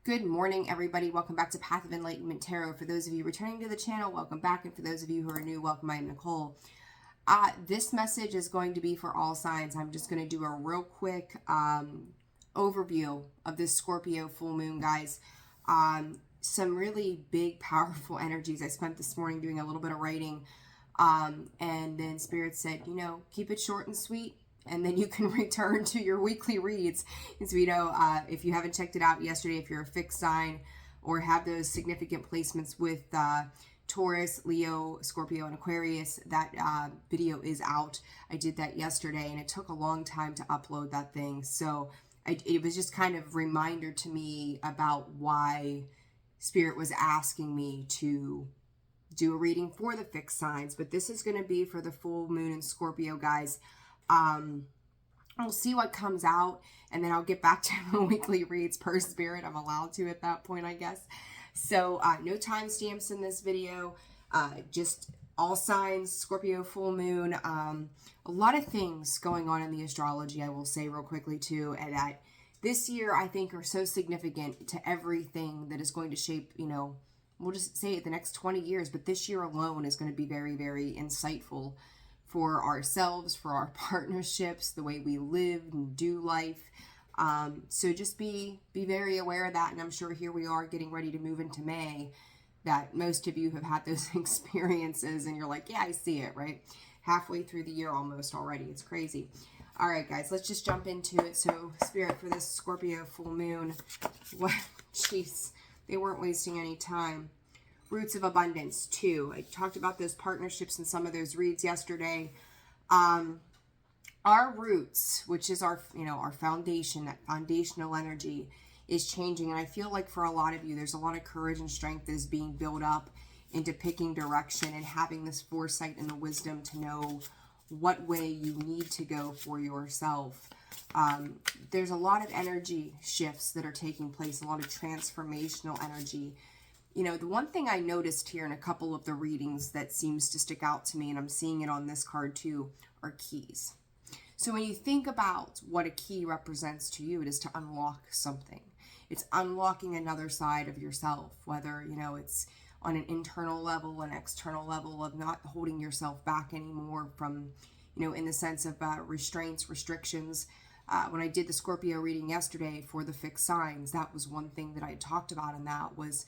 Good morning, everybody. Welcome back to Path of Enlightenment Tarot. For those of you returning to the channel, welcome back. And for those of you who are new, welcome. I'm Nicole. This message is going to be for all signs. I'm just going to do a real quick overview of this Scorpio full moon, guys. Some really big, powerful energies. I spent this morning doing a little bit of writing. And then Spirit said, you know, keep it short and sweet. And then you can return to your weekly reads. As we know, if you haven't checked it out yesterday, if you're a fixed sign or have those significant placements with Taurus, Leo, Scorpio, and Aquarius, that video is out. I did that yesterday, and it took a long time to upload that thing. So it was just kind of a reminder to me about why Spirit was asking me to do a reading for the fixed signs. But this is going to be for the full moon in Scorpio, guys. We'll see what comes out, and then I'll get back to the weekly reads per Spirit. I'm allowed to at that point, I guess. So no timestamps in this video, just all signs, Scorpio full moon. A lot of things going on in the astrology, I will say real quickly too, and that this year I think are so significant to everything that is going to shape, you know, we'll just say it the next 20 years, but this year alone is going to be very, very insightful for ourselves, for our partnerships, the way we live and do life. So just be very aware of that. And I'm sure here we are getting ready to move into May, that most of you have had those experiences and you're like, yeah, I see it, right? Halfway through the year almost already. It's crazy. All right, guys, let's just jump into it. So Spirit, for this Scorpio full moon, what, jeez, they weren't wasting any time. Roots of abundance, 2. I talked about those partnerships in some of those reads yesterday. Our roots, which is our, you know, our foundation, that foundational energy is changing. And I feel like for a lot of you, there's a lot of courage and strength that is being built up into picking direction and having this foresight and the wisdom to know what way you need to go for yourself. There's a lot of energy shifts that are taking place, a lot of transformational energy. You know, the one thing I noticed here in a couple of the readings that seems to stick out to me, and I'm seeing it on this card too, are keys. So when you think about what a key represents to you, it is to unlock something. It's unlocking another side of yourself, whether, you know, it's on an internal level, an external level of not holding yourself back anymore from, you know, in the sense of restraints, restrictions. When I did the Scorpio reading yesterday for the fixed signs, that was one thing that I talked about, and that was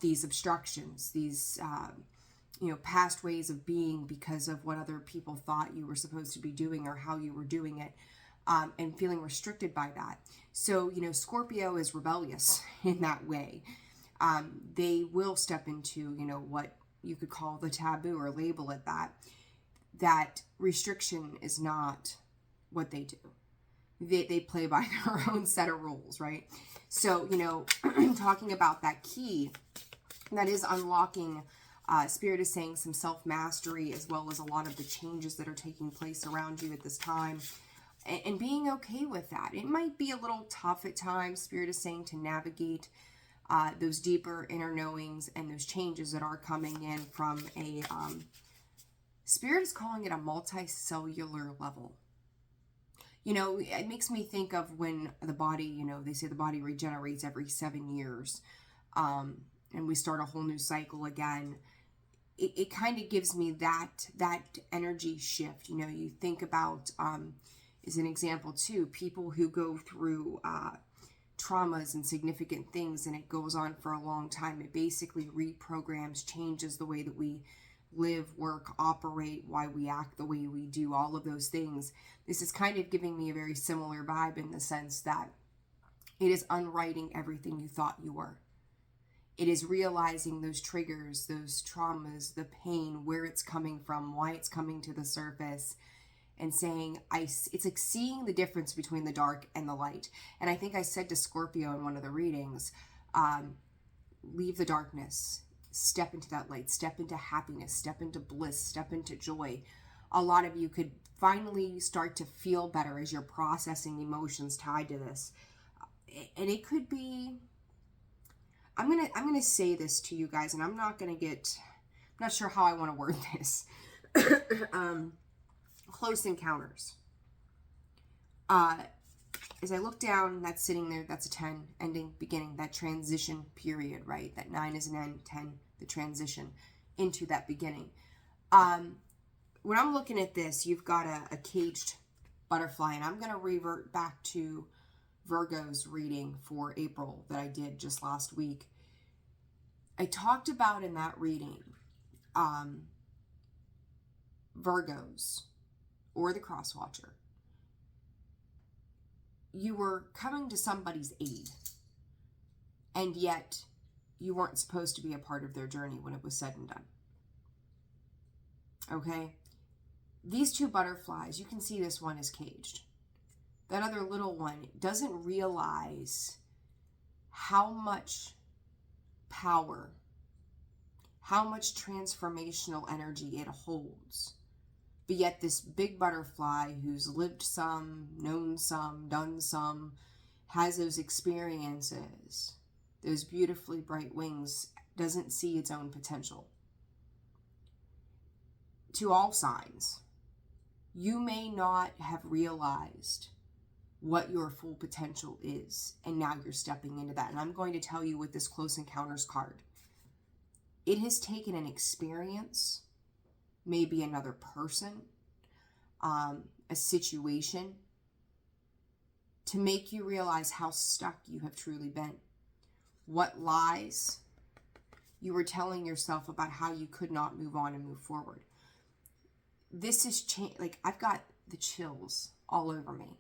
these obstructions, these, you know, past ways of being because of what other people thought you were supposed to be doing or how you were doing it, and feeling restricted by that. So, you know, Scorpio is rebellious in that way. They will step into, you know, what you could call the taboo or label it that. That restriction is not what they do. They play by their own set of rules, right? So, you know, talking about that key, that is unlocking, Spirit is saying some self-mastery as well as a lot of the changes that are taking place around you at this time, and being okay with that. It might be a little tough at times, Spirit is saying, to navigate those deeper inner knowings and those changes that are coming in from a, Spirit is calling it a multicellular level. You know, it makes me think of when the body, you know, they say the body regenerates every 7 years. And we start a whole new cycle again. It kind of gives me that energy shift. You know, you think about, as an example too, people who go through traumas and significant things, and it goes on for a long time. It basically reprograms, changes the way that we live, work, operate, why we act the way we do, all of those things. This is kind of giving me a very similar vibe in the sense that it is unwriting everything you thought you were. It is realizing those triggers, those traumas, the pain, where it's coming from, why it's coming to the surface, and saying, it's like seeing the difference between the dark and the light. And I think I said to Scorpio in one of the readings, leave the darkness, step into that light, step into happiness, step into bliss, step into joy. A lot of you could finally start to feel better as you're processing the emotions tied to this. And it could be, I'm gonna say this to you guys, and I'm not sure how I want to word this. Close encounters. As I look down, that's sitting there, that's a 10, ending, beginning, that transition period, right? That 9 is an end, 10, the transition into that beginning. When I'm looking at this, you've got a caged butterfly, and I'm going to revert back to Virgo's reading for April that I did just last week. I talked about in that reading, Virgos, or the cross watcher. You were coming to somebody's aid, and yet you weren't supposed to be a part of their journey when it was said and done. Okay? These two butterflies, you can see this one is caged. That other little one doesn't realize how much power, how much transformational energy it holds. But yet this big butterfly who's lived some, known some, done some, has those experiences, those beautifully bright wings, doesn't see its own potential. To all signs, you may not have realized what your full potential is, and now you're stepping into that. And I'm going to tell you with this Close Encounters card, it has taken an experience, maybe another person, a situation, to make you realize how stuck you have truly been. What lies you were telling yourself about how you could not move on and move forward. This is like, I've got the chills all over me.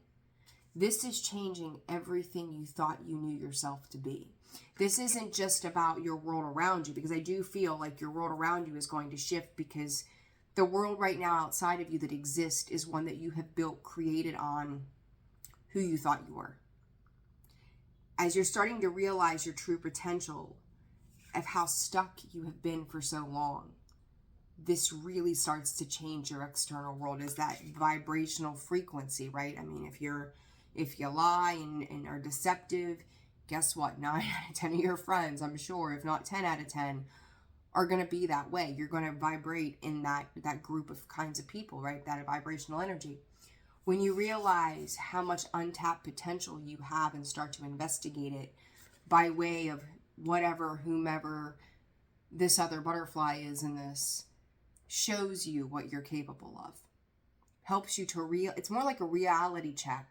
This is changing everything you thought you knew yourself to be. This isn't just about your world around you, because I do feel like your world around you is going to shift, because the world right now outside of you that exists is one that you have built, created on who you thought you were. As you're starting to realize your true potential of how stuck you have been for so long, this really starts to change your external world, is that vibrational frequency, right? I mean, if you lie and are deceptive, guess what? 9 out of 10 of your friends, I'm sure, if not 10 out of 10, are going to be that way. You're going to vibrate in that group of kinds of people, right? That vibrational energy. When you realize how much untapped potential you have and start to investigate it by way of whatever, whomever this other butterfly is in this, shows you what you're capable of. Helps you to it's more like a reality check,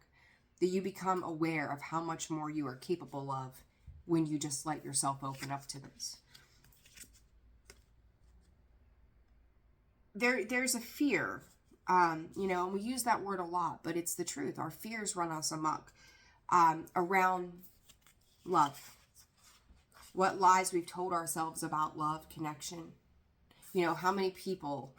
that you become aware of how much more you are capable of when you just let yourself open up to this. There's a fear, and we use that word a lot, but it's the truth. Our fears run us amok around love. What lies we've told ourselves about love, connection. How many people,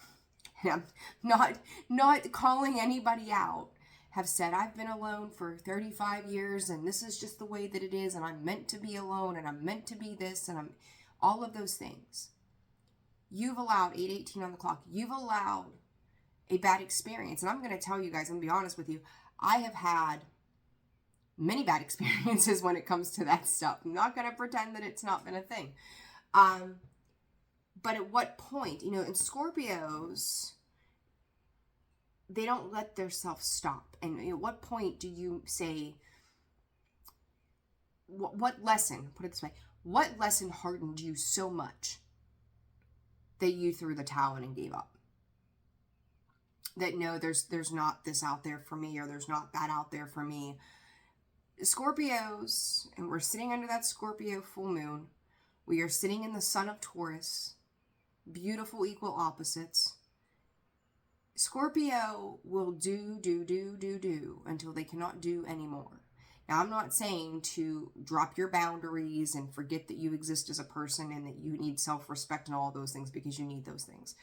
and I'm not calling anybody out, have said, I've been alone for 35 years and this is just the way that it is, and I'm meant to be alone, and I'm meant to be this, and I'm all of those things. You've allowed 8:18 on the clock. You've allowed a bad experience. And I'm going to tell you guys, I'm going to be honest with you, I have had many bad experiences when it comes to that stuff. I'm not going to pretend that it's not been a thing. But at what point, in Scorpios, they don't let their self stop. And at what point do you say, what lesson, put it this way, what lesson hardened you so much that you threw the towel in and gave up? That no, there's not this out there for me, or there's not that out there for me. Scorpios, and we're sitting under that Scorpio full moon. We are sitting in the sun of Taurus. Beautiful equal opposites. Scorpio will do until they cannot do anymore. Now, I'm not saying to drop your boundaries and forget that you exist as a person and that you need self-respect and all those things, because you need those things.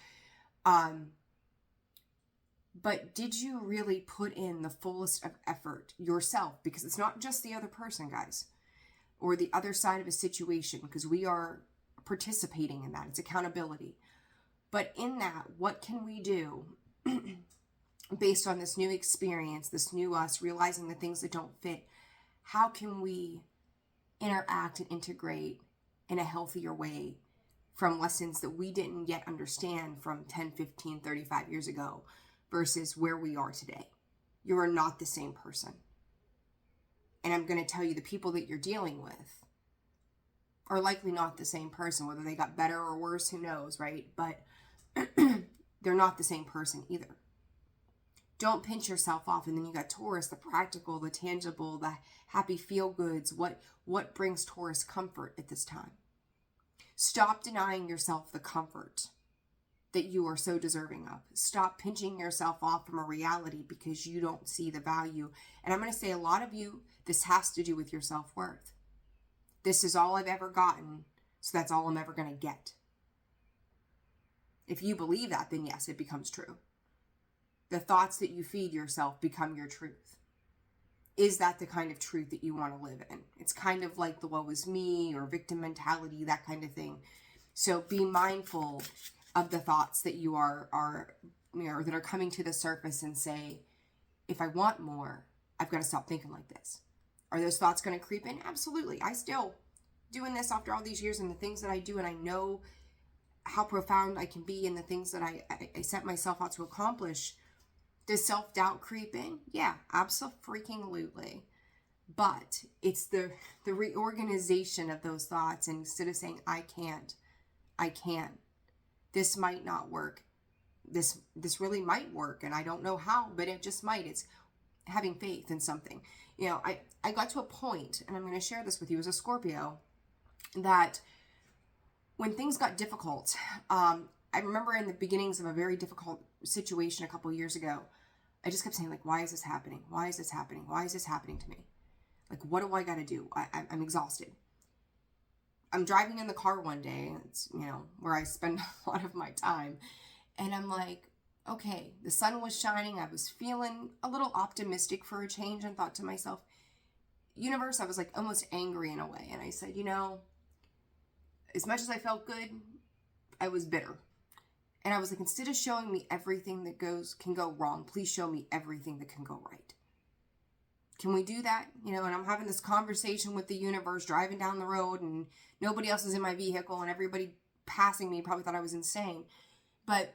But did you really put in the fullest of effort yourself? Because it's not just the other person, guys, or the other side of a situation, because we are participating in that. It's accountability. But in that, what can we do based on this new experience, this new us, realizing the things that don't fit? How can we interact and integrate in a healthier way from lessons that we didn't yet understand from 10, 15, 35 years ago versus where we are today? You are not the same person. And I'm going to tell you, the people that you're dealing with are likely not the same person. Whether they got better or worse, who knows, right? But they're not the same person either. Don't pinch yourself off. And then you got Taurus, the practical, the tangible, the happy feel-goods. What brings Taurus comfort at this time? Stop denying yourself the comfort that you are so deserving of. Stop pinching yourself off from a reality because you don't see the value. And I'm going to say, a lot of you, this has to do with your self-worth. This is all I've ever gotten, so that's all I'm ever going to get. If you believe that, then yes, it becomes true. The thoughts that you feed yourself become your truth. Is that the kind of truth that you want to live in? It's kind of like the woe is me or victim mentality, that kind of thing. So be mindful of the thoughts that you are that are coming to the surface, and say, if I want more, I've got to stop thinking like this. Are those thoughts going to creep in? Absolutely. I still doing this after all these years, and the things that I do, and I know how profound I can be, and the things that I set myself out to accomplish. Does self-doubt creep in? Yeah, absolutely. But it's the reorganization of those thoughts, and instead of saying, I can't, I can. This might not work. This really might work, and I don't know how, but it just might. It's having faith in something. You know, I got to a point, and I'm going to share this with you as a Scorpio, that when things got difficult, I remember in the beginnings of a very difficult situation a couple of years ago, I just kept saying, like, why is this happening? Why is this happening? Why is this happening to me? Like, what do I got to do? I'm exhausted. I'm driving in the car one day, it's, you know, where I spend a lot of my time. And I'm like, okay, the sun was shining. I was feeling a little optimistic for a change, and thought to myself, universe, I was like almost angry in a way. And I said, you know, as much as I felt good, I was bitter. And I was like, instead of showing me everything that can go wrong, please show me everything that can go right. Can we do that? You know, and I'm having this conversation with the universe, driving down the road, and nobody else is in my vehicle, and everybody passing me probably thought I was insane. But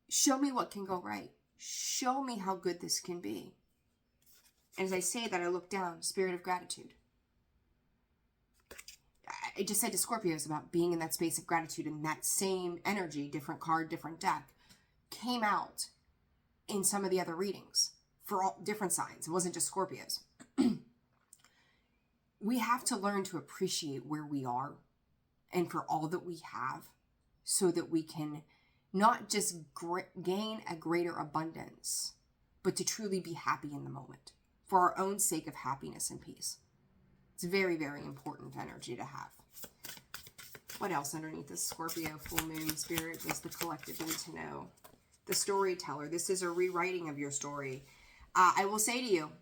show me what can go right. Show me how good this can be. And as I say that, I look down, spirit of gratitude. I just said to Scorpios about being in that space of gratitude, and that same energy, different card, different deck, came out in some of the other readings for all different signs. It wasn't just Scorpios. We have to learn to appreciate where we are and for all that we have, so that we can not just gain a greater abundance, but to truly be happy in the moment for our own sake of happiness and peace. It's very, very important energy to have. What else underneath this Scorpio full moon, spirit, does the collective need to know? The storyteller. This is a rewriting of your story. I will say to you,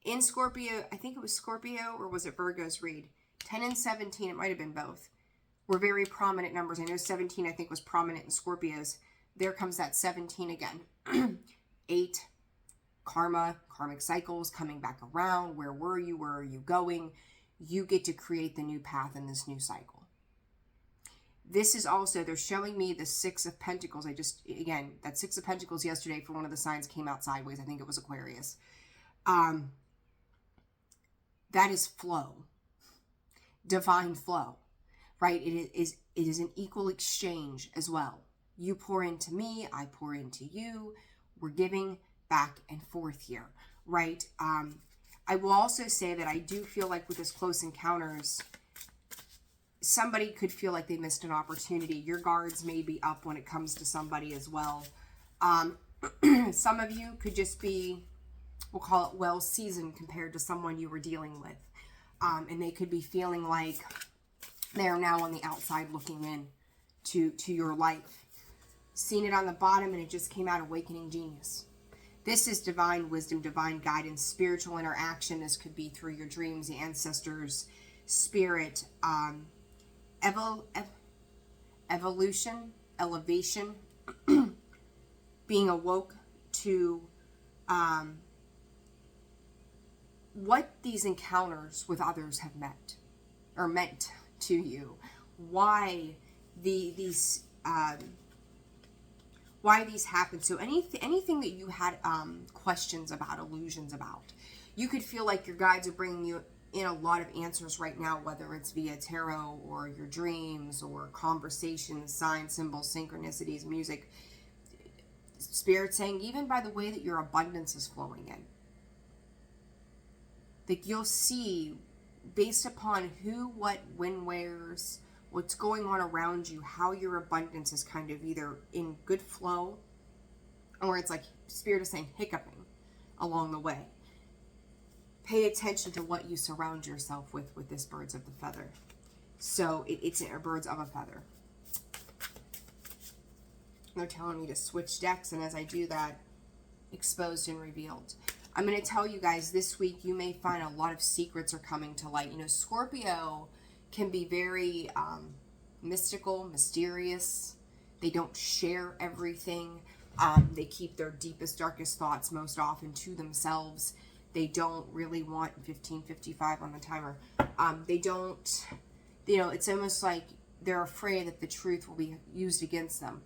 in Scorpio, I think it was Scorpio, or was it Virgo's read? 10 and 17, it might have been both, were very prominent numbers. I know 17, I think, was prominent in Scorpios. There comes that 17 again. 8, karma, karmic cycles, coming back around. Where were you? Where are you going? You get to create the new path in this new cycle. This is also, they're showing me the 6 of Pentacles. Again, that 6 of Pentacles yesterday for one of the signs came out sideways. I think it was Aquarius. That is flow. Divine flow, right? It is an equal exchange as well. You pour into me, I pour into you. We're giving back and forth here, right? I will also say that I do feel like with this close encounters, somebody could feel like they missed an opportunity. Your guards may be up when it comes to somebody as well. Some of you could just be, we'll call it well seasoned compared to someone you were dealing with. And they could be feeling like they are now on the outside looking in to your life. Seen it on the bottom, and it just came out, awakening genius. This is divine wisdom, divine guidance, spiritual interaction. This could be through your dreams, the ancestors, spirit, evolution, elevation, being awoke to what these encounters with others have meant to you. Why these happen. So anything that you had questions about, illusions about, you could feel like your guides are bringing you in a lot of answers right now, whether it's via tarot or your dreams or conversations, signs, symbols, synchronicities, music. Spirit saying, even by the way that your abundance is flowing in, like you'll see based upon who, what, when, where's, what's going on around you, how your abundance is kind of either in good flow, or it's like Spirit is saying hiccuping along the way. Pay attention to what you surround yourself with this birds of the feather. So it's birds of a feather. They're telling me to switch decks, and as I do that, exposed and revealed. I'm going to tell you guys this week, you may find a lot of secrets are coming to light. You know, Scorpio can be very mystical, mysterious. They don't share everything. They keep their deepest, darkest thoughts most often to themselves. They don't really want 15:55 on the timer. They don't, you know, it's almost like they're afraid that the truth will be used against them.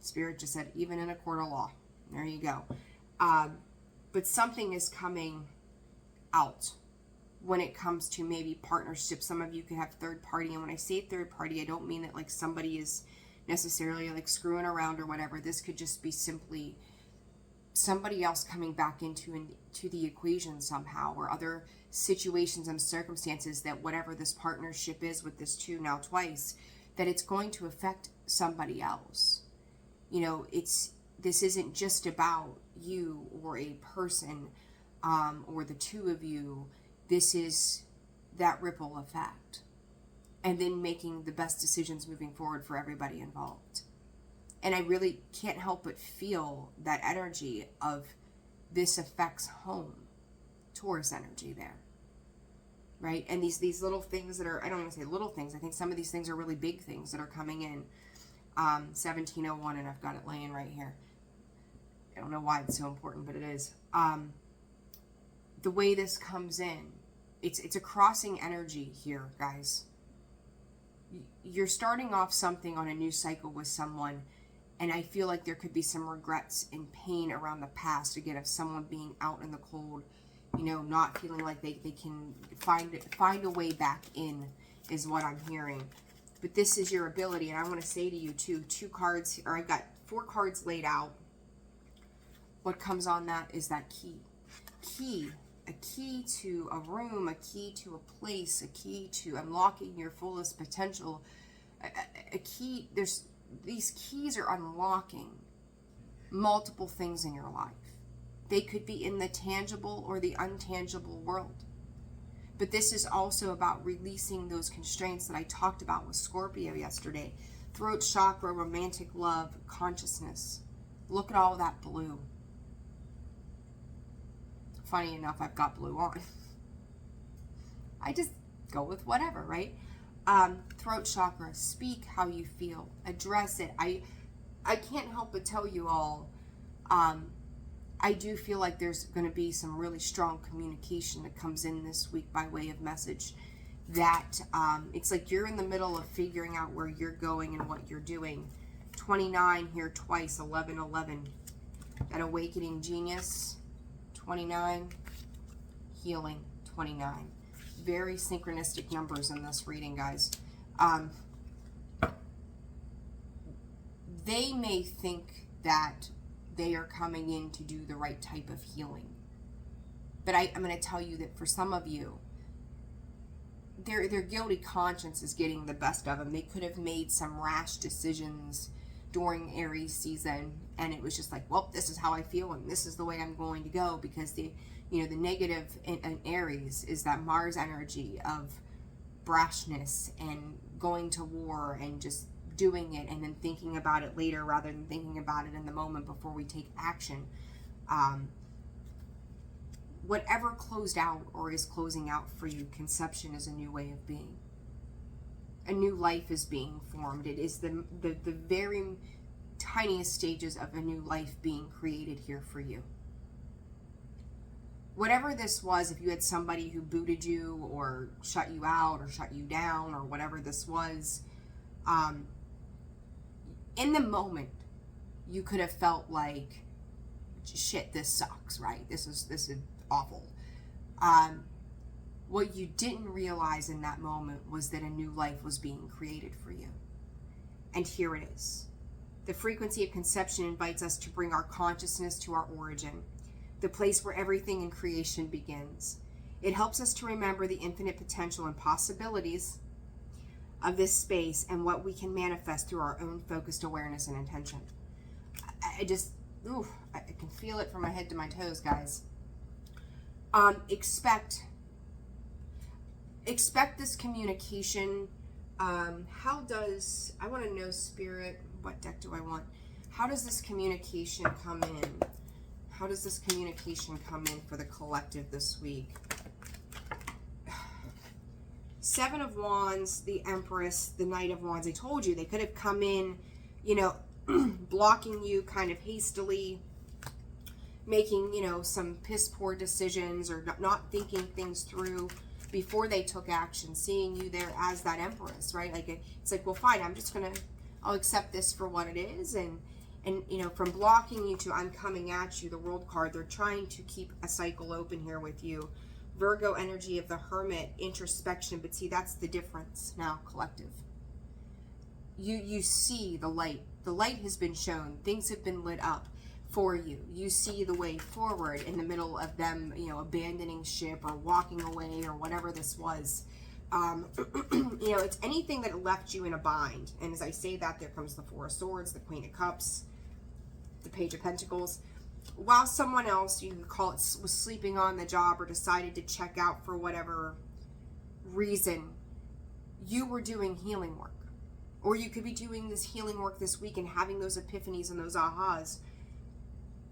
Spirit just said, even in a court of law. There you go. But something is coming out when it comes to maybe partnerships. Some of you could have third party. And when I say third party, I don't mean that like somebody is necessarily like screwing around or whatever. This could just be simply somebody else coming back into the equation somehow, or other situations and circumstances that whatever this partnership is with this two, now twice, that it's going to affect somebody else. You know, this isn't just about you or a person or the two of you. This is that ripple effect, and then making the best decisions moving forward for everybody involved. And I really can't help but feel that energy of this affects home, Taurus energy there, right? And these little things that are, I don't want to say little things, I think some of these things are really big things that are coming in. 1701, and I've got it laying right here. I don't know why it's so important, but it is. The way this comes in, it's a crossing energy here, guys. You're starting off something on a new cycle with someone, and I feel like there could be some regrets and pain around the past, again, of someone being out in the cold, you know, not feeling like they can find a way back in, is what I'm hearing. But this is your ability, and I want to say to you too, 2 cards, or I've got 4 cards laid out. What comes on that is that key. A key to a room, a key to a place, a key to unlocking your fullest potential. A key, these keys are unlocking multiple things in your life. They could be in the tangible or the untangible world. But this is also about releasing those constraints that I talked about with Scorpio yesterday. Throat chakra, romantic love, consciousness. Look at all that blue. Funny enough, I've got blue on. I just go with whatever, right? Throat chakra, speak how you feel. Address it. I can't help but tell you all, I do feel like there's going to be some really strong communication that comes in this week by way of message. That it's like you're in the middle of figuring out where you're going and what you're doing. 29 here twice, 11, 11. That awakening genius, 29. Healing, 29. Very synchronistic numbers in this reading, guys. They may think that they are coming in to do the right type of healing. But I'm going to tell you that for some of you, their guilty conscience is getting the best of them. They could have made some rash decisions during Aries season, and it was just like, well, this is how I feel, and this is the way I'm going to go, because the negative in Aries is that Mars energy of brashness and going to war and just doing it and then thinking about it later rather than thinking about it in the moment before we take action. Whatever closed out or is closing out for you, conception is a new way of being. A new life is being formed. It is the very tiniest stages of a new life being created here for you. Whatever this was, if you had somebody who booted you or shut you out or shut you down or whatever this was, in the moment, you could have felt like, shit, this sucks, right? This is awful. What you didn't realize in that moment was that a new life was being created for you. And here it is. The frequency of conception invites us to bring our consciousness to our origin, the place where everything in creation begins. It helps us to remember the infinite potential and possibilities of this space and what we can manifest through our own focused awareness and intention. I can feel it from my head to my toes, guys. Expect this communication. I want to know, Spirit, what deck do I want? How does this communication come in? How does this communication come in for the collective this week? Seven of Wands, the Empress, the Knight of Wands. I told you they could have come in, blocking you kind of hastily, making, some piss poor decisions, or not thinking things through before they took action, seeing you there as that Empress, right? Like, it's like, well, fine, I'll accept this for what it is. And from blocking you to I'm coming at you, the World card, they're trying to keep a cycle open here with you. Virgo energy of the Hermit, introspection, but see, that's the difference now, collective. You see the light. The light has been shown. Things have been lit up for you. You see the way forward in the middle of them, abandoning ship or walking away or whatever this was. It's anything that left you in a bind. And as I say that, there comes the Four of Swords, the Queen of Cups, the Page of Pentacles. While someone else, you could call it, was sleeping on the job or decided to check out for whatever reason, you were doing healing work. Or you could be doing this healing work this week and having those epiphanies and those ahas.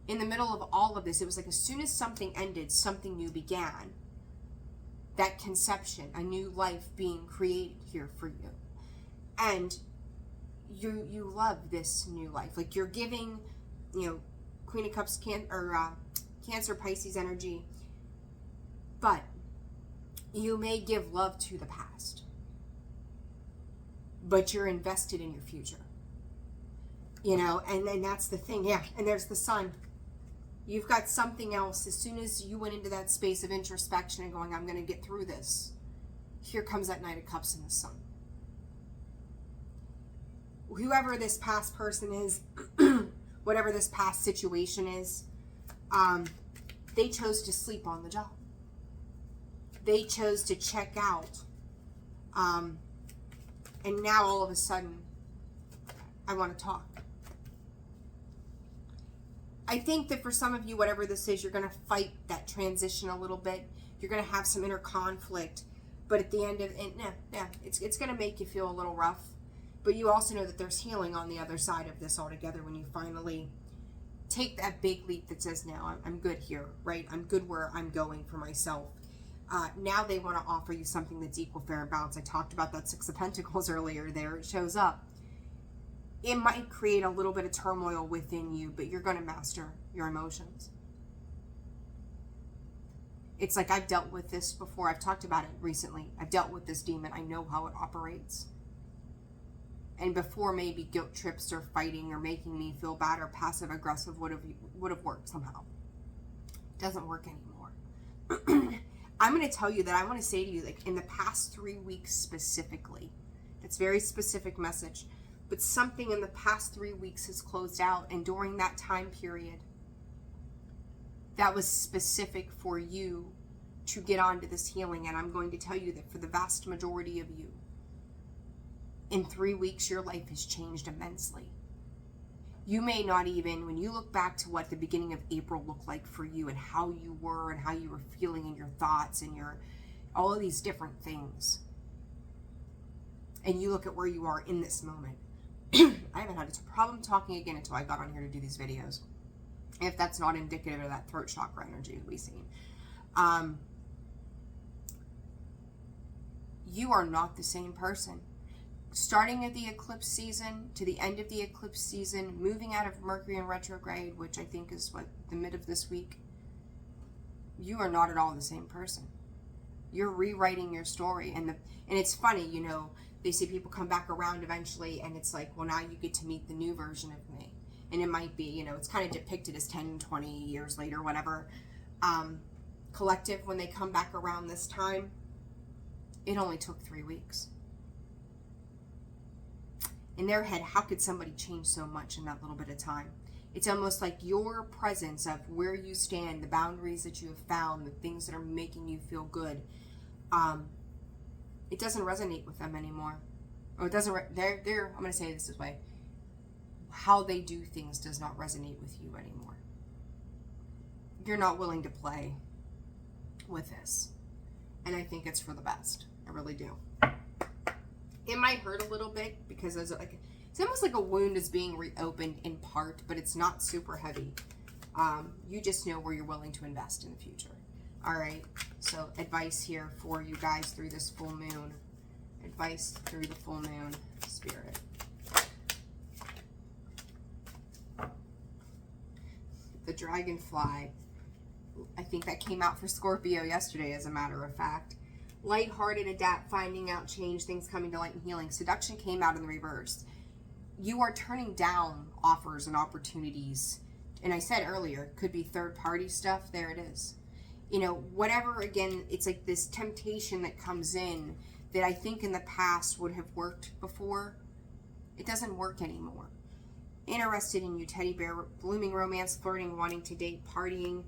In the middle of all of this, it was like as soon as something ended, something new began. That conception, a new life being created here for you. And you love this new life. Like, you're giving, Queen of Cups, Cancer, Pisces energy. But you may give love to the past. But you're invested in your future. And that's the thing. Yeah, and there's the Sun. You've got something else. As soon as you went into that space of introspection and going, I'm going to get through this, here comes that Knight of Cups and the Sun. Whoever this past person is, whatever this past situation is, they chose to sleep on the job. They chose to check out. And now all of a sudden, I want to talk. I think that for some of you, whatever this is, you're going to fight that transition a little bit. You're going to have some inner conflict. But at the end of it, it's going to make you feel a little rough. But you also know that there's healing on the other side of this altogether when you finally take that big leap that says, now I'm good here, right? I'm good where I'm going for myself. Now they want to offer you something that's equal, fair, and balanced. I talked about that Six of Pentacles earlier there. It shows up. It might create a little bit of turmoil within you, but you're going to master your emotions. It's like, I've dealt with this before. I've talked about it recently. I've dealt with this demon. I know how it operates. And before, maybe guilt trips or fighting or making me feel bad or passive aggressive would have worked somehow. It doesn't work anymore. I'm going to tell you that I want to say to you, like, in the past 3 weeks specifically, it's a very specific message, but something in the past 3 weeks has closed out. And during that time period, that was specific for you to get onto this healing. And I'm going to tell you that for the vast majority of you, in 3 weeks, your life has changed immensely. You may not even, when you look back to what the beginning of April looked like for you and how you were and how you were feeling and your thoughts and all of these different things, and you look at where you are in this moment. I haven't had a problem talking again until I got on here to do these videos. If that's not indicative of that throat chakra energy that we've seen. You are not the same person. Starting at the eclipse season to the end of the eclipse season, moving out of Mercury in retrograde, which I think is the mid of this week, you are not at all the same person. You're rewriting your story. And it's funny, they say people come back around eventually, and it's like, well, now you get to meet the new version of me. And it might be, it's kind of depicted as 10, 20 years later, whatever. Collective, when they come back around this time, It only took 3 weeks. In their head, how could somebody change so much in that little bit of time? It's almost like your presence of where you stand, the boundaries that you have found, the things that are making you feel good, it doesn't resonate with them anymore. Or it doesn't, I'm going to say it this way. How they do things does not resonate with you anymore. You're not willing to play with this. And I think it's for the best. I really do. It might hurt a little bit because there's like, it's almost like a wound is being reopened in part, but it's not super heavy. You just know where you're willing to invest in the future. All right. So advice here for you guys through this full moon. Advice through the full moon, Spirit. The dragonfly. I think that came out for Scorpio yesterday, as a matter of fact. Lighthearted, adapt, finding out, change, things coming to light and healing. Seduction came out in the reverse. You are turning down offers and opportunities. And I said earlier, could be third-party stuff. There it is. You know, whatever, again, it's like this temptation that comes in that I think in the past would have worked before. It doesn't work anymore. Interested in you, teddy bear, blooming romance, flirting, wanting to date, partying,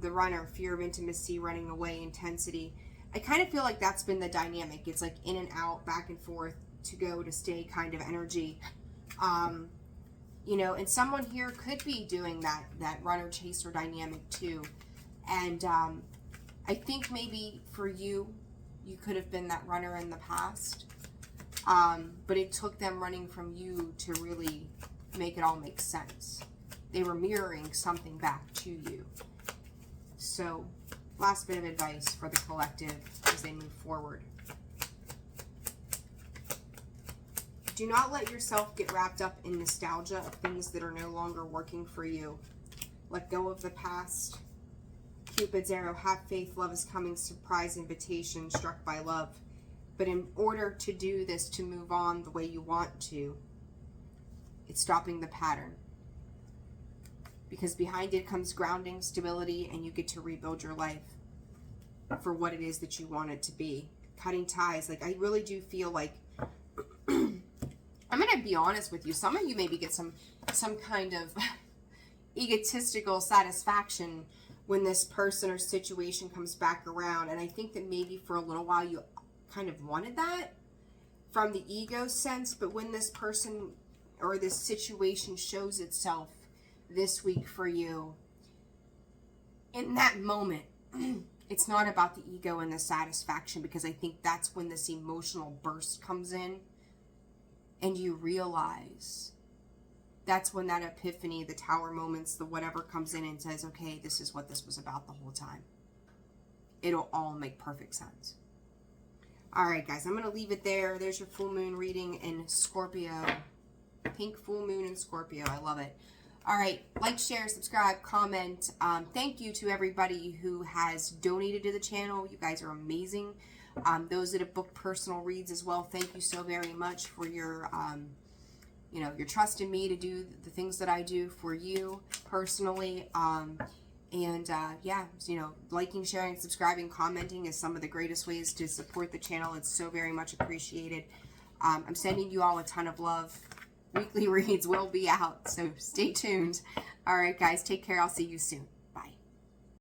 the runner, fear of intimacy, running away, intensity. I kind of feel like that's been the dynamic. It's like in and out, back and forth, to go, to stay kind of energy. You know, and someone here could be doing that runner chaser dynamic too. And I think maybe for you, you could have been that runner in the past. But it took them running from you to really make it all make sense. They were mirroring something back to you. So, last bit of advice for the collective as they move forward. Do not let yourself get wrapped up in nostalgia of things that are no longer working for you. Let go of the past. Cupid's arrow, have faith, love is coming, surprise invitation, struck by love. But in order to do this, to move on the way you want to, it's stopping the pattern. Because behind it comes grounding, stability, and you get to rebuild your life for what it is that you want it to be. Cutting ties. Like, I really do feel like, I'm going to be honest with you, some of you maybe get some kind of egotistical satisfaction when this person or situation comes back around. And I think that maybe for a little while you kind of wanted that from the ego sense, but when this person or this situation shows itself this week for you, in that moment, it's not about the ego and the satisfaction, because I think that's when this emotional burst comes in and you realize, that's when that epiphany, the tower moments, the whatever comes in and says, okay, this is what this was about the whole time. It'll all make perfect sense. All right, guys, I'm going to leave it there. There's your full moon reading in Scorpio. Pink full moon in Scorpio. I love it. All right, like, share, subscribe, comment. Thank you to everybody who has donated to the channel. You guys are amazing. Those that have booked personal reads as well, thank you so very much for your, you know, your trust in me to do the things that I do for you personally. Yeah, you know, liking, sharing, subscribing, commenting is some of the greatest ways to support the channel. It's so very much appreciated. I'm sending you all a ton of love. Weekly reads will be out, so stay tuned. All right, guys, take care. I'll see you soon.